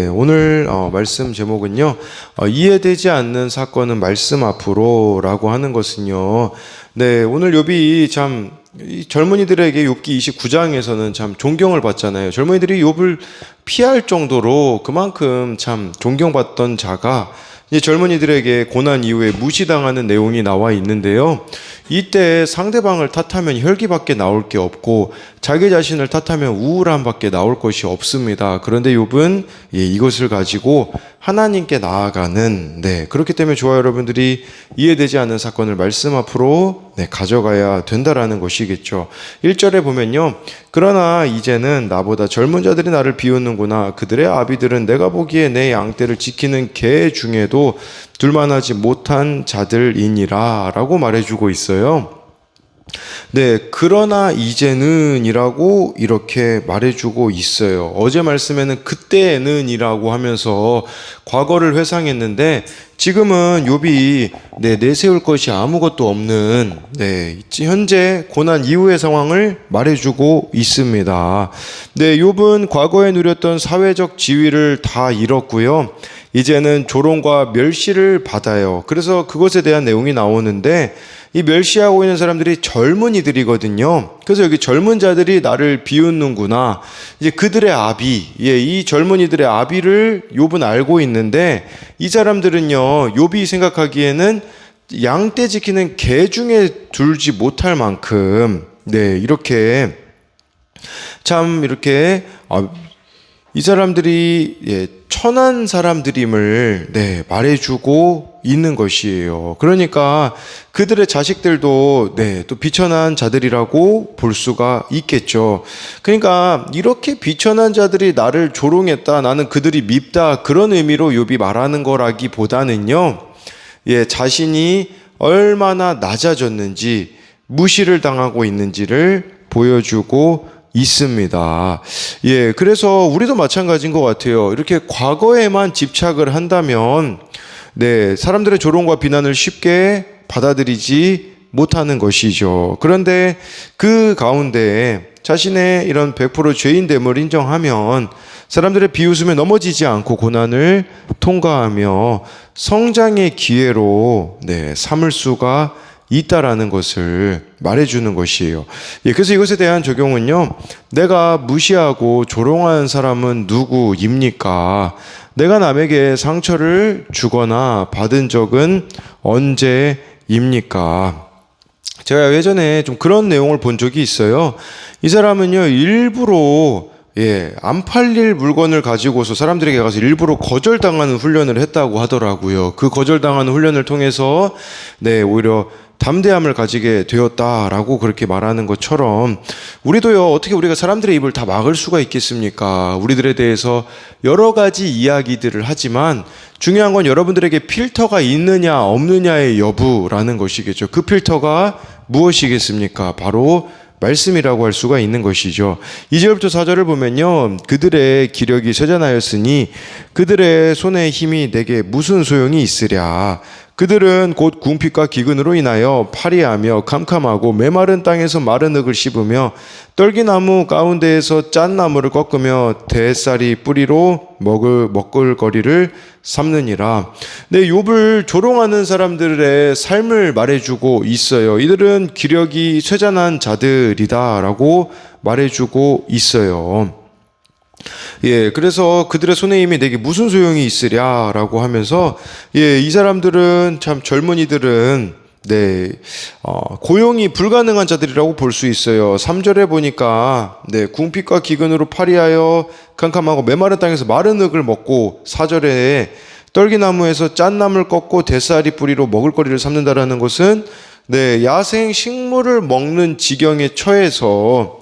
네, 오늘 말씀 제목은요. 이해되지 않는 사건은 말씀 앞으로라고 하는 것은요. 네, 오늘 욥이 참 이 젊은이들에게 욥기 29장에서는 참 존경을 받잖아요. 젊은이들이 욥을 피할 정도로 그만큼 참 존경받던 자가 이제 젊은이들에게 고난 이후에 무시당하는 내용이 나와 있는데요. 이때 상대방을 탓하면 혈기밖에 나올 게 없고 자기 자신을 탓하면 우울함밖에 나올 것이 없습니다. 그런데 욥은 이것을 가지고 하나님께 나아가는 그렇기 때문에 저와 여러분들이 이해되지 않는 사건을 말씀 앞으로 가져가야 된다라는 것이겠죠. 1절에 보면요. 그러나 이제는 나보다 젊은 자들이 나를 비웃는구나. 그들의 아비들은 내가 보기에 내 양떼를 지키는 개 중에도 둘만하지 못한 자들이니라 라고 말해주고 있어요. 네, 그러나 이제는 이라고 이렇게 말해주고 있어요. 어제 말씀에는 그때는 이라고 하면서 과거를 회상했는데 지금은 욥이 내세울 것이 아무것도 없는 현재 고난 이후의 상황을 말해주고 있습니다. 욥은 과거에 누렸던 사회적 지위를 다 잃었고요. 이제는 조롱과 멸시를 받아요. 그래서 그것에 대한 내용이 나오는데 이 멸시하고 있는 사람들이 젊은이들이거든요. 그래서 여기 젊은 자들이 나를 비웃는구나. 이제 그들의 아비, 이 젊은이들의 아비를 욥은 알고 있는데 이 사람들은요, 욥이 생각하기에는 양떼 지키는 개 중에 들지 못할 만큼, 이렇게 참 이렇게 이 사람들이 천한 사람들임을 말해주고 있는 것이에요. 그러니까 그들의 자식들도 또 비천한 자들이라고 볼 수가 있겠죠. 그러니까 이렇게 비천한 자들이 나를 조롱했다, 나는 그들이 밉다, 그런 의미로 욥이 말하는 거라기보다는요, 자신이 얼마나 낮아졌는지, 무시를 당하고 있는지를 보여주고 있습니다. 그래서 우리도 마찬가지인 것 같아요. 이렇게 과거에만 집착을 한다면, 사람들의 조롱과 비난을 쉽게 받아들이지 못하는 것이죠. 그런데 그 가운데 자신의 이런 100% 죄인됨을 인정하면 사람들의 비웃음에 넘어지지 않고 고난을 통과하며 성장의 기회로 삼을 수가 있다라는 것을 말해주는 것이에요. 그래서 이것에 대한 적용은요, 내가 무시하고 조롱한 사람은 누구입니까? 내가 남에게 상처를 주거나 받은 적은 언제입니까? 제가 예전에 좀 그런 내용을 본 적이 있어요. 이 사람은요, 일부러 안 팔릴 물건을 가지고서 사람들에게 가서 일부러 거절당하는 훈련을 했다고 하더라고요. 그 거절당하는 훈련을 통해서 오히려 담대함을 가지게 되었다라고 그렇게 말하는 것처럼 우리도요, 어떻게 우리가 사람들의 입을 다 막을 수가 있겠습니까? 우리들에 대해서 여러 가지 이야기들을 하지만 중요한 건 여러분들에게 필터가 있느냐 없느냐의 여부라는 것이겠죠. 그 필터가 무엇이겠습니까? 바로 말씀이라고 할 수가 있는 것이죠. 2절부터 4절을 보면요, 그들의 기력이 쇠잔하였으니 그들의 손의 힘이 내게 무슨 소용이 있으랴. 그들은 곧 궁핍과 기근으로 인하여 파리하며 캄캄하고 메마른 땅에서 마른 흙을 씹으며 떨기나무 가운데에서 짠 나무를 꺾으며 대쌀이 뿌리로 먹을거리를 삼느니라. 욥을 조롱하는 사람들의 삶을 말해주고 있어요. 이들은 기력이 쇠잔한 자들이다라고 말해주고 있어요. 그래서 그들의 손의 힘이 내게 무슨 소용이 있으랴라고 하면서 이 사람들은 참 젊은이들은 고용이 불가능한 자들이라고 볼 수 있어요. 3절에 보니까 궁핍과 기근으로 파리하여 캄캄하고 메마른 땅에서 마른 흙을 먹고 4절에 떨기나무에서 짠 나무를 꺾고 대쌀이 뿌리로 먹을거리를 삼는다라는 것은 야생 식물을 먹는 지경에 처해서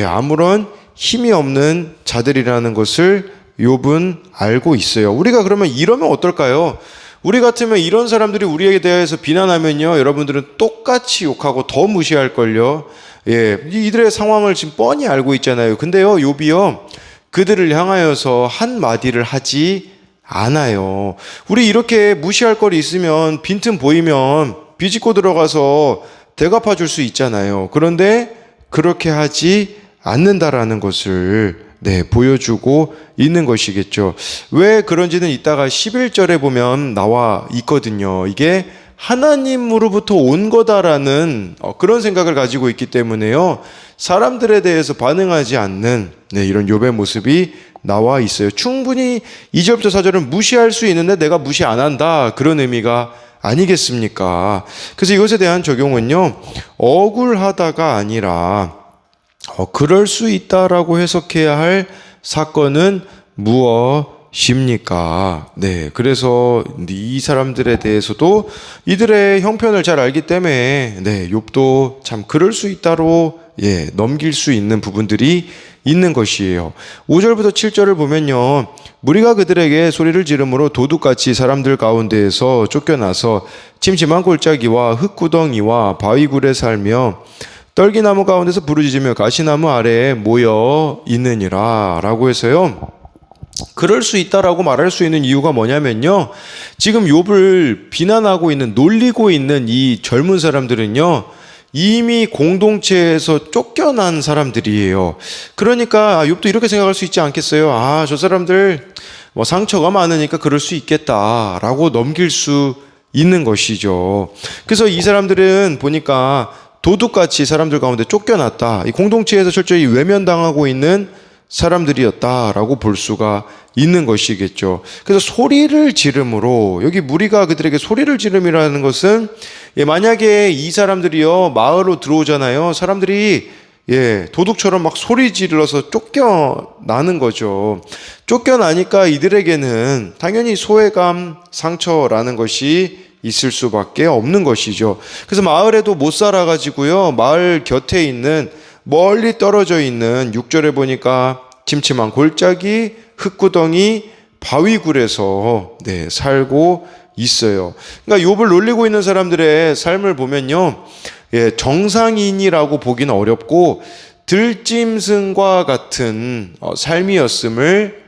아무런 힘이 없는 자들이라는 것을 욥은 알고 있어요. 우리가 그러면 이러면 어떨까요? 우리 같으면 이런 사람들이 우리에게 대해서 비난하면요, 여러분들은 똑같이 욕하고 더 무시할걸요. 이들의 상황을 지금 뻔히 알고 있잖아요. 근데요, 욥이요, 그들을 향하여서 한마디를 하지 않아요. 우리 이렇게 무시할 거리 있으면 빈틈 보이면 비집고 들어가서 대갚아 줄 수 있잖아요. 그런데 그렇게 하지 않는다라는 것을 보여주고 있는 것이겠죠. 왜 그런지는 이따가 11절에 보면 나와 있거든요. 이게 하나님으로부터 온 거다라는 그런 생각을 가지고 있기 때문에요. 사람들에 대해서 반응하지 않는 이런 욥의 모습이 나와 있어요. 충분히 2절부터 4절은 무시할 수 있는데 내가 무시 안 한다. 그런 의미가 아니겠습니까? 그래서 이것에 대한 적용은요. 억울하다가 아니라 그럴 수 있다라고 해석해야 할 사건은 무엇입니까? 그래서 이 사람들에 대해서도 이들의 형편을 잘 알기 때문에 욥도 참 그럴 수 있다로 넘길 수 있는 부분들이 있는 것이에요. 5절부터 7절을 보면요. 무리가 그들에게 소리를 지르므로 도둑같이 사람들 가운데에서 쫓겨나서 침침한 골짜기와 흙구덩이와 바위굴에 살며 떨기나무 가운데서 부르짖으며 가시나무 아래에 모여 있느니라 라고 해서요. 그럴 수 있다라고 말할 수 있는 이유가 뭐냐면요. 지금 욥을 비난하고 있는, 놀리고 있는 이 젊은 사람들은요. 이미 공동체에서 쫓겨난 사람들이에요. 그러니까 욥도 이렇게 생각할 수 있지 않겠어요? 저 사람들 상처가 많으니까 그럴 수 있겠다라고 넘길 수 있는 것이죠. 그래서 이 사람들은 보니까 도둑같이 사람들 가운데 쫓겨났다. 이 공동체에서 철저히 외면당하고 있는 사람들이었다라고 볼 수가 있는 것이겠죠. 그래서 소리를 지름으로, 여기 무리가 그들에게 소리를 지름이라는 것은 만약에 이 사람들이요 마을로 들어오잖아요. 사람들이 도둑처럼 막 소리 지르러서 쫓겨나는 거죠. 쫓겨나니까 이들에게는 당연히 소외감, 상처라는 것이 있을 수밖에 없는 것이죠. 그래서 마을에도 못 살아가지고요. 마을 곁에 있는 멀리 떨어져 있는 6절에 보니까 침침한 골짜기, 흙구덩이, 바위굴에서 살고 있어요. 그러니까 욥을 놀리고 있는 사람들의 삶을 보면요. 정상인이라고 보기는 어렵고 들짐승과 같은 삶이었음을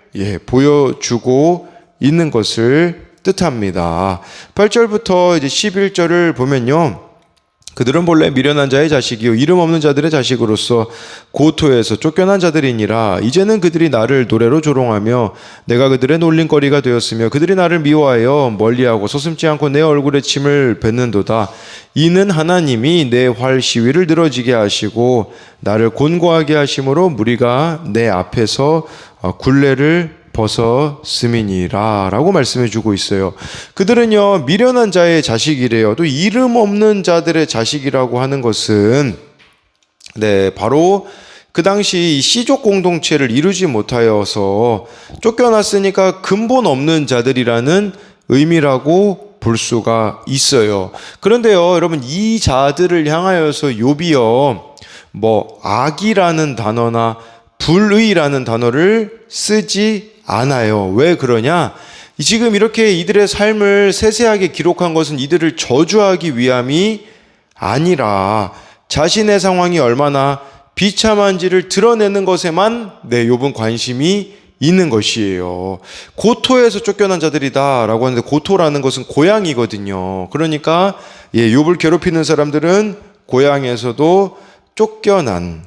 보여주고 있는 것을 뜻합니다. 8절부터 이제 11절을 보면요. 그들은 본래 미련한 자의 자식이요 이름 없는 자들의 자식으로서 고토에서 쫓겨난 자들이니라. 이제는 그들이 나를 노래로 조롱하며 내가 그들의 놀림거리가 되었으며 그들이 나를 미워하여 멀리하고 서슴지 않고 내 얼굴에 침을 뱉는도다. 이는 하나님이 내 활 시위를 늘어지게 하시고 나를 곤고하게 하심으로 무리가 내 앞에서 굴레를 벗었음이니라 라고 말씀해 주고 있어요. 그들은요 미련한 자의 자식이래요. 또 이름 없는 자들의 자식이라고 하는 것은 바로 그 당시 시족 공동체를 이루지 못하여서 쫓겨났으니까 근본 없는 자들이라는 의미라고 볼 수가 있어요. 그런데요 여러분, 이 자들을 향하여서 욥이요 악이라는 단어나 불의라는 단어를 쓰지 않아요. 왜 그러냐? 지금 이렇게 이들의 삶을 세세하게 기록한 것은 이들을 저주하기 위함이 아니라 자신의 상황이 얼마나 비참한지를 드러내는 것에만 욥은 관심이 있는 것이에요. 고토에서 쫓겨난 자들이다 라고 하는데, 고토라는 것은 고향이거든요. 그러니까 욥을 괴롭히는 사람들은 고향에서도 쫓겨난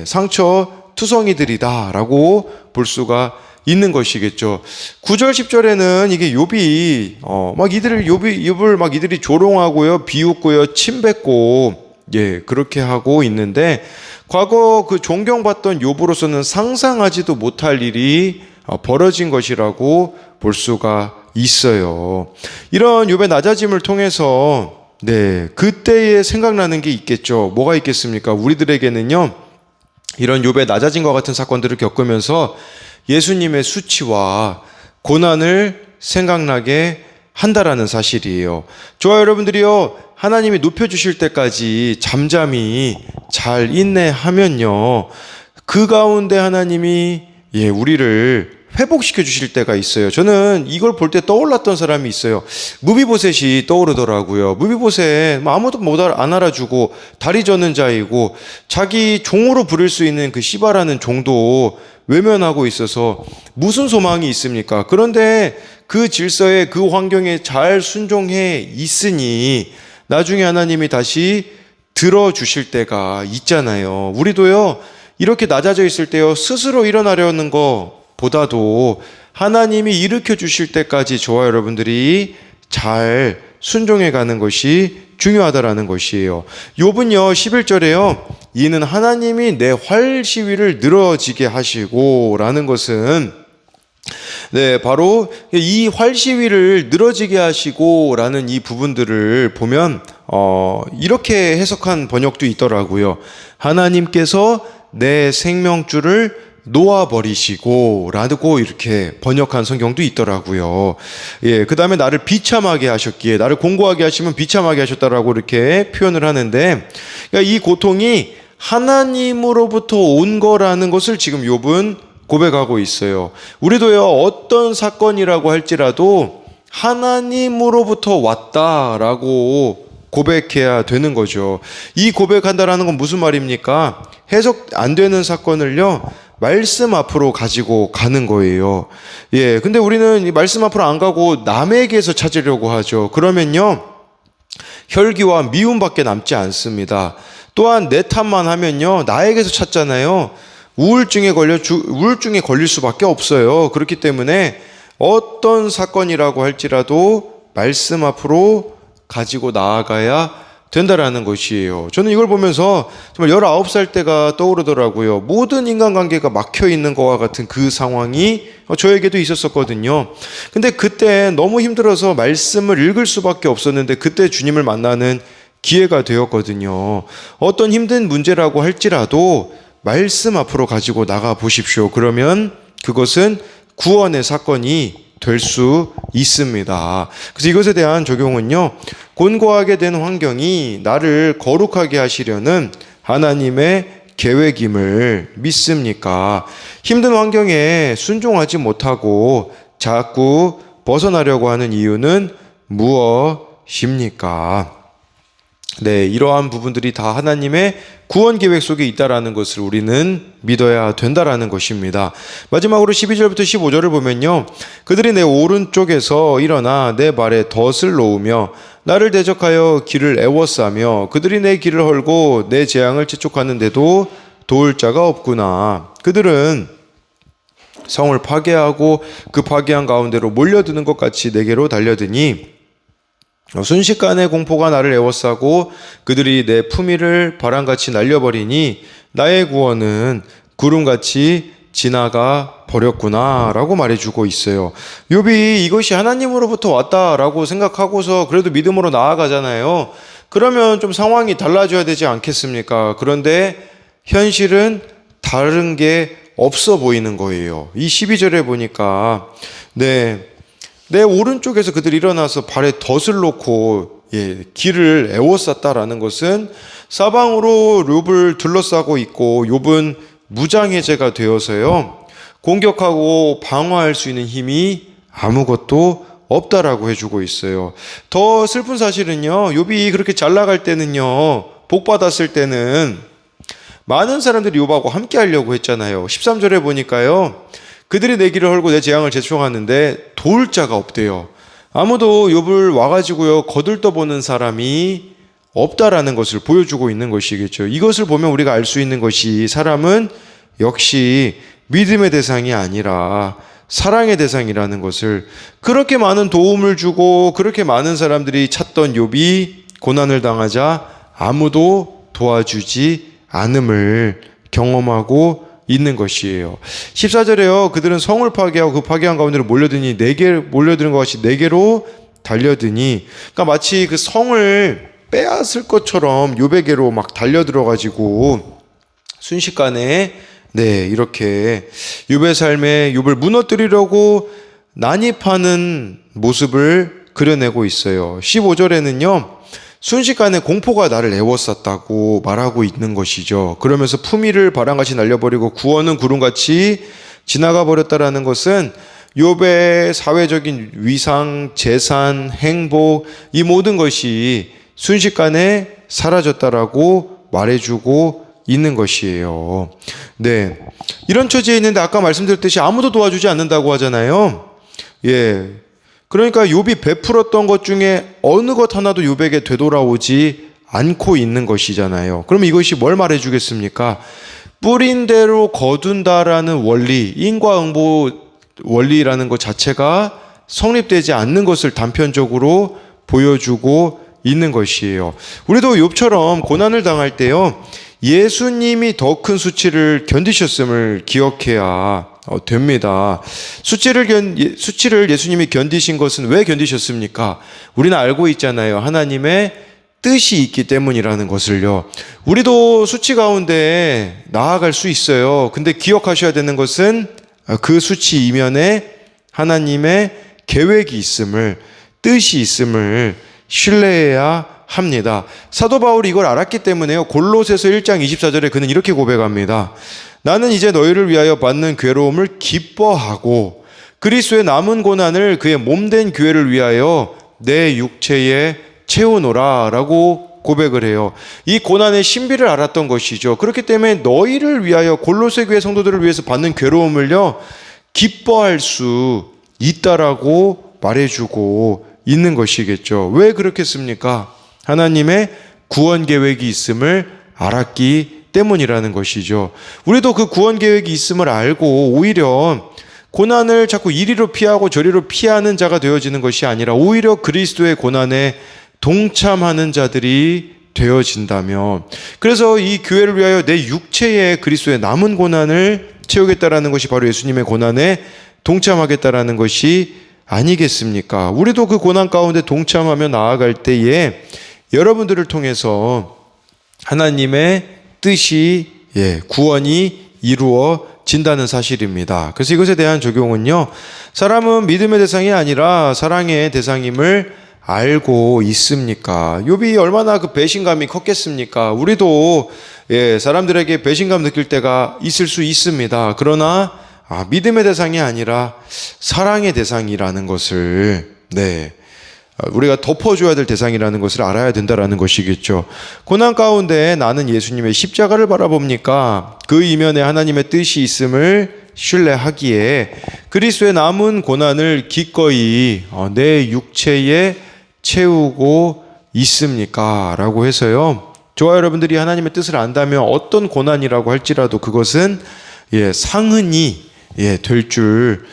상처 투성이들이다 라고 볼 수가 있는 것이겠죠. 9절 10절에는 이게 욥이 욥을 막 이들이 조롱하고요, 비웃고요, 침뱉고 그렇게 하고 있는데, 과거 그 존경받던 욥으로서는 상상하지도 못할 일이 벌어진 것이라고 볼 수가 있어요. 이런 욥의 낮아짐을 통해서 그때에 생각나는 게 있겠죠. 뭐가 있겠습니까? 우리들에게는요 이런 욥의 낮아짐과 같은 사건들을 겪으면서 예수님의 수치와 고난을 생각나게 한다라는 사실이에요. 저와 여러분들이요 하나님이 높여주실 때까지 잠잠히 잘 인내하면요 그 가운데 하나님이 우리를 회복시켜 주실 때가 있어요. 저는 이걸 볼 때 떠올랐던 사람이 있어요. 무비보셋이 떠오르더라고요. 무비보셋 아무도 안 알아주고 다리 저는 자이고 자기 종으로 부를 수 있는 그 시바라는 종도 외면하고 있어서 무슨 소망이 있습니까? 그런데 그 질서에, 그 환경에 잘 순종해 있으니 나중에 하나님이 다시 들어주실 때가 있잖아요. 우리도요 이렇게 낮아져 있을 때요, 스스로 일어나려는 것보다도 하나님이 일으켜 주실 때까지 저와 여러분들이 잘 순종해 가는 것이 중요하다라는 것이에요. 욥은요 11절에요. 이는 하나님이 내 활시위를 늘어지게 하시고 라는 것은 바로 이 활시위를 늘어지게 하시고 라는 이 부분들을 보면 이렇게 해석한 번역도 있더라고요. 하나님께서 내 생명줄을 놓아버리시고 라고 이렇게 번역한 성경도 있더라고요. 그 다음에 나를 비참하게 하셨기에, 나를 공고하게 하시면 비참하게 하셨다라고 이렇게 표현을 하는데, 그러니까 이 고통이 하나님으로부터 온 거라는 것을 지금 욥은 고백하고 있어요. 우리도요, 어떤 사건이라고 할지라도 하나님으로부터 왔다라고 고백해야 되는 거죠. 이 고백한다라는 건 무슨 말입니까? 해석 안 되는 사건을요, 말씀 앞으로 가지고 가는 거예요. 근데 우리는 이 말씀 앞으로 안 가고 남에게서 찾으려고 하죠. 그러면요, 혈기와 미움밖에 남지 않습니다. 또한 내 탓만 하면요, 나에게서 찾잖아요. 우울증에 걸릴 수밖에 없어요. 그렇기 때문에 어떤 사건이라고 할지라도 말씀 앞으로 가지고 나아가야 된다라는 것이에요. 저는 이걸 보면서 정말 19살 때가 떠오르더라고요. 모든 인간관계가 막혀 있는 것과 같은 그 상황이 저에게도 있었었거든요. 근데 그때 너무 힘들어서 말씀을 읽을 수밖에 없었는데 그때 주님을 만나는 기회가 되었거든요. 어떤 힘든 문제라고 할지라도 말씀 앞으로 가지고 나가 보십시오. 그러면 그것은 구원의 사건이 될 수 있습니다. 그래서 이것에 대한 적용은요, 곤고하게 된 환경이 나를 거룩하게 하시려는 하나님의 계획임을 믿습니까? 힘든 환경에 순종하지 못하고 자꾸 벗어나려고 하는 이유는 무엇입니까? 이러한 부분들이 다 하나님의 구원 계획 속에 있다라는 것을 우리는 믿어야 된다라는 것입니다. 마지막으로 12절부터 15절을 보면요, 그들이 내 오른쪽에서 일어나 내 발에 덫을 놓으며 나를 대적하여 길을 애워싸며 그들이 내 길을 헐고 내 재앙을 재촉하는데도 도울 자가 없구나. 그들은 성을 파괴하고 그 파괴한 가운데로 몰려드는 것 같이 내게로 달려드니 순식간에 공포가 나를 에워싸고 그들이 내 품위를 바람같이 날려버리니 나의 구원은 구름같이 지나가 버렸구나 라고 말해주고 있어요. 욥이 이것이 하나님으로부터 왔다라고 생각하고서 그래도 믿음으로 나아가잖아요. 그러면 좀 상황이 달라져야 되지 않겠습니까? 그런데 현실은 다른 게 없어 보이는 거예요. 이 12절에 보니까 내 오른쪽에서 그들이 일어나서 발에 덫을 놓고 길을 애워쌌다라는 것은 사방으로 욥을 둘러싸고 있고 욥은 무장해제가 되어서요, 공격하고 방어할 수 있는 힘이 아무것도 없다라고 해주고 있어요. 더 슬픈 사실은요, 욥이 그렇게 잘 나갈 때는요, 복 받았을 때는 많은 사람들이 욥하고 함께 하려고 했잖아요. 13절에 보니까요, 그들이 내 길을 헐고 내 재앙을 재촉하는데 도울 자가 없대요. 아무도 욥을 와가지고요, 거들떠보는 사람이 없다라는 것을 보여주고 있는 것이겠죠. 이것을 보면 우리가 알 수 있는 것이 사람은 역시 믿음의 대상이 아니라 사랑의 대상이라는 것을, 그렇게 많은 도움을 주고 그렇게 많은 사람들이 찾던 욥이 고난을 당하자 아무도 도와주지 않음을 경험하고 있는 것이에요. 14절에요. 그들은 성을 파괴하고 그 파괴한 가운데로 몰려드는 것 같이 내게로 달려드니, 그러니까 마치 그 성을 빼앗을 것처럼 욥에게로 막 달려들어가지고 순식간에 이렇게 욥의 삶에 욥을 무너뜨리려고 난입하는 모습을 그려내고 있어요. 15절에는요. 순식간에 공포가 나를 애워쌌다고 말하고 있는 것이죠. 그러면서 품위를 바람같이 날려버리고 구원은 구름같이 지나가 버렸다라는 것은 욥의 사회적인 위상, 재산, 행복, 이 모든 것이 순식간에 사라졌다라고 말해주고 있는 것이에요. 이런 처지에 있는데 아까 말씀드렸듯이 아무도 도와주지 않는다고 하잖아요. 그러니까 욥이 베풀었던 것 중에 어느 것 하나도 욥에게 되돌아오지 않고 있는 것이잖아요. 그럼 이것이 뭘 말해주겠습니까? 뿌린 대로 거둔다라는 원리, 인과응보 원리라는 것 자체가 성립되지 않는 것을 단편적으로 보여주고 있는 것이에요. 우리도 욥처럼 고난을 당할 때요, 예수님이 더 큰 수치를 견디셨음을 기억해야 됩니다. 수치를 예수님이 견디신 것은 왜 견디셨습니까? 우리는 알고 있잖아요. 하나님의 뜻이 있기 때문이라는 것을요. 우리도 수치 가운데 나아갈 수 있어요. 근데 기억하셔야 되는 것은 그 수치 이면에 하나님의 계획이 있음을, 뜻이 있음을 신뢰해야 합니다. 사도 바울이 이걸 알았기 때문에요. 골로새서 1장 24절에 그는 이렇게 고백합니다. 나는 이제 너희를 위하여 받는 괴로움을 기뻐하고 그리스도의 남은 고난을 그의 몸된 교회를 위하여 내 육체에 채우노라 라고 고백을 해요. 이 고난의 신비를 알았던 것이죠. 그렇기 때문에 너희를 위하여, 골로새 교회 성도들을 위해서 받는 괴로움을요, 기뻐할 수 있다라고 말해주고 있는 것이겠죠. 왜 그렇겠습니까? 하나님의 구원 계획이 있음을 알았기 때문이라는 것이죠. 우리도 그 구원 계획이 있음을 알고 오히려 고난을 자꾸 이리로 피하고 저리로 피하는 자가 되어지는 것이 아니라 오히려 그리스도의 고난에 동참하는 자들이 되어진다면, 그래서 이 교회를 위하여 내 육체에 그리스도의 남은 고난을 채우겠다라는 것이 바로 예수님의 고난에 동참하겠다라는 것이 아니겠습니까? 우리도 그 고난 가운데 동참하며 나아갈 때에 여러분들을 통해서 하나님의 뜻이, 구원이 이루어진다는 사실입니다. 그래서 이것에 대한 적용은요, 사람은 믿음의 대상이 아니라 사랑의 대상임을 알고 있습니까? 욥이 얼마나 그 배신감이 컸겠습니까? 우리도 사람들에게 배신감 느낄 때가 있을 수 있습니다. 그러나 믿음의 대상이 아니라 사랑의 대상이라는 것을 우리가 덮어줘야 될 대상이라는 것을 알아야 된다라는 것이겠죠. 고난 가운데 나는 예수님의 십자가를 바라봅니까? 그 이면에 하나님의 뜻이 있음을 신뢰하기에 그리스도의 남은 고난을 기꺼이 내 육체에 채우고 있습니까? 라고 해서요, 저와 여러분들이 하나님의 뜻을 안다면 어떤 고난이라고 할지라도 그것은 상흔이 될 줄,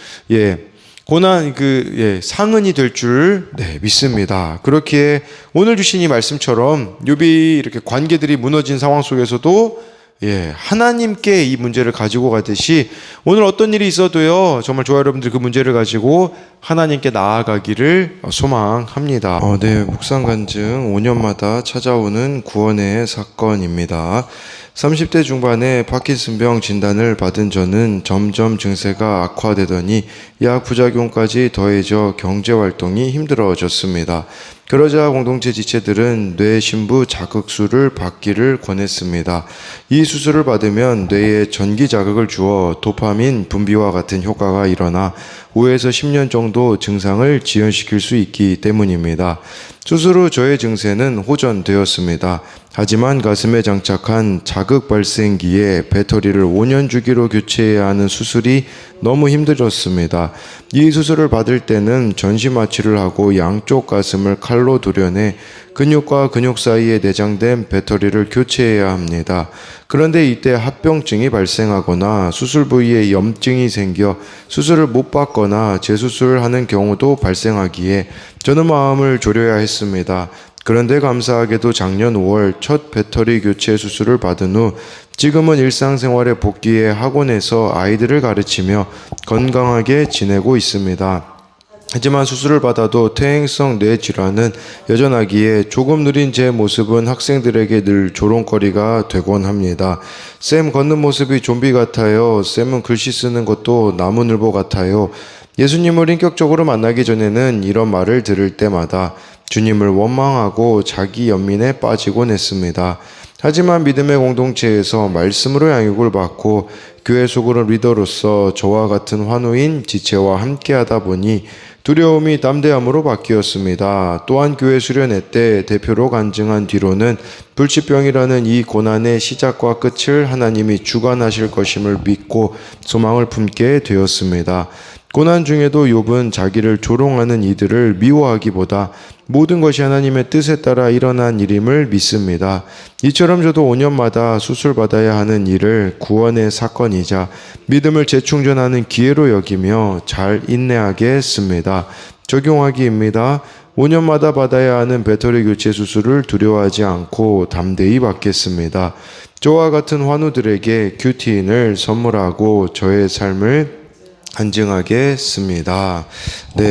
상흔이 될 줄 믿습니다. 그렇기에 오늘 주신 이 말씀처럼 욥이 이렇게 관계들이 무너진 상황 속에서도 하나님께 이 문제를 가지고 가듯이 오늘 어떤 일이 있어도요, 정말 저와 여러분들 그 문제를 가지고 하나님께 나아가기를 소망합니다. 묵상 간증 5년마다 찾아오는 구원의 사건입니다. 30대 중반에 파킨슨병 진단을 받은 저는 점점 증세가 악화되더니 약 부작용까지 더해져 경제활동이 힘들어졌습니다. 그러자 공동체 지체들은 뇌 신부 자극술을 받기를 권했습니다. 이 수술을 받으면 뇌에 전기 자극을 주어 도파민 분비와 같은 효과가 일어나 5에서 10년 정도 증상을 지연시킬 수 있기 때문입니다. 수술 후 저의 증세는 호전되었습니다. 하지만 가슴에 장착한 자극 발생기에 배터리를 5년 주기로 교체해야 하는 수술이 너무 힘들었습니다. 이 수술을 받을 때는 전시 마취를 하고 양쪽 가슴을 칼로 도려내 근육과 근육 사이에 내장된 배터리를 교체해야 합니다. 그런데 이때 합병증이 발생하거나 수술 부위에 염증이 생겨 수술을 못 받거나 재수술하는 경우도 발생하기에 저는 마음을 졸여야 했습니다. 그런데 감사하게도 작년 5월 첫 배터리 교체 수술을 받은 후 지금은 일상생활에 복귀해 학원에서 아이들을 가르치며 건강하게 지내고 있습니다. 하지만 수술을 받아도 퇴행성 뇌질환은 여전하기에 조금 느린 제 모습은 학생들에게 늘 조롱거리가 되곤 합니다. 쌤 걷는 모습이 좀비 같아요. 쌤은 글씨 쓰는 것도 나무늘보 같아요. 예수님을 인격적으로 만나기 전에는 이런 말을 들을 때마다 주님을 원망하고 자기 연민에 빠지곤 했습니다. 하지만 믿음의 공동체에서 말씀으로 양육을 받고 교회 소그룹 리더로서 저와 같은 환우인 지체와 함께하다 보니 두려움이 담대함으로 바뀌었습니다. 또한 교회 수련회 때 대표로 간증한 뒤로는 불치병이라는 이 고난의 시작과 끝을 하나님이 주관하실 것임을 믿고 소망을 품게 되었습니다. 고난 중에도 욥은 자기를 조롱하는 이들을 미워하기보다 모든 것이 하나님의 뜻에 따라 일어난 일임을 믿습니다. 이처럼 저도 5년마다 수술받아야 하는 일을 구원의 사건이자 믿음을 재충전하는 기회로 여기며 잘 인내하겠습니다. 적용하기입니다. 5년마다 받아야 하는 배터리 교체 수술을 두려워하지 않고 담대히 받겠습니다. 저와 같은 환우들에게 큐티인을 선물하고 저의 삶을 간증하겠습니다. 네.